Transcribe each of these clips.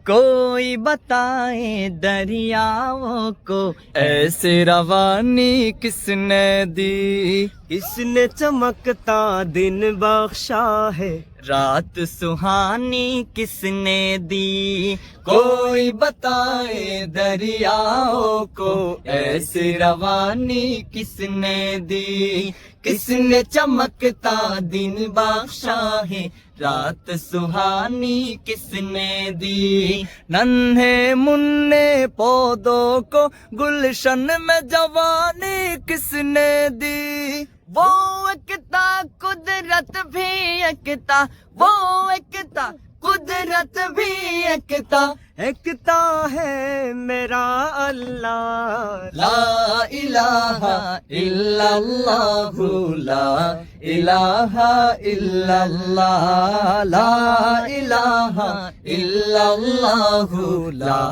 کوئی بتائے دریاؤں کو ایسے روانی کس نے دی، کس نے چمکتا دن بخشا ہے، رات سہانی کس نے دی، کوئی بتائے دریاؤں کو ایسے روانی کس نے دی، کس نے چمکتا دن بخشا ہے، رات سہانی کس نے دی، ننھے مننے پودوں کو گلشن میں جوانی کس نے دی، وہ ایکتا قدرت بھی ایکتا، وہ ایکتا قدرت بھی ایکتا، ایکتا ہے میرا اللہ، لا الہ الا اللہ، لا الہ الا اللہ، لا الہ الا اللہ، لا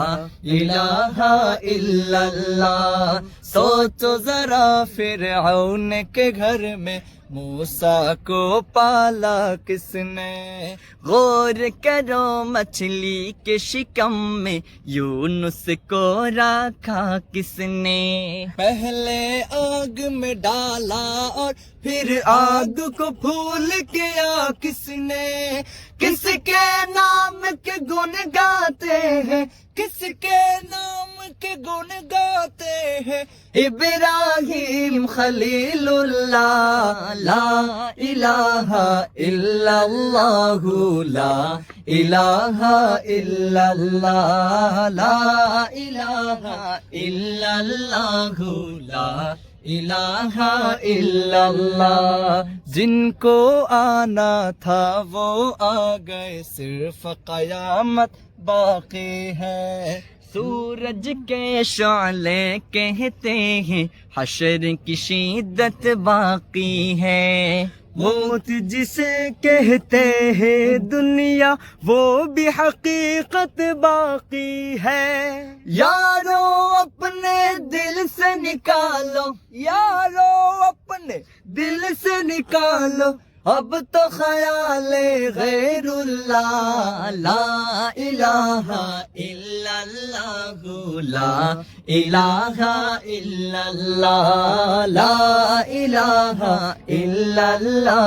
الہ الا اللہ۔ سوچو ذرا فرعون کے گھر میں موسیٰ کو پالا کس نے، غور کرو مچھلی کے شکم میں یونس کو رکھا کس نے، پہلے آگ میں ڈالا اور پھر آگ کو پھول کیا کس نے، کس کے نام کے گن گاتے ہیں، کس کے نام کے گن گاتے ہیں، ابراہیم خلیل اللہ، لا الہ الا اللہ، لا الہ الا اللہ، لا الہ الا اللہ، لا الہ الا اللہ۔ جن کو آنا تھا وہ آ گئے، صرف قیامت باقی ہے، سورج کے شعلے کہتے ہیں حشر کی شدت باقی ہے، موت جسے کہتے ہیں دنیا وہ بھی حقیقت باقی ہے، یارو اپنے دل سے نکالو، یارو اپنے دل سے نکالو اب تو خیال غیر اللہ، لا الہ الا اللہ، لا الہ الا اللہ، لا الہ الا اللہ،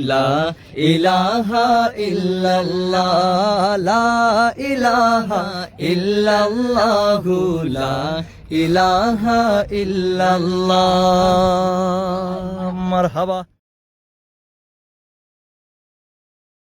لا الہ الا اللہ، لا الہ الا اللہ، لا الہ الا اللہ۔ مرحبا۔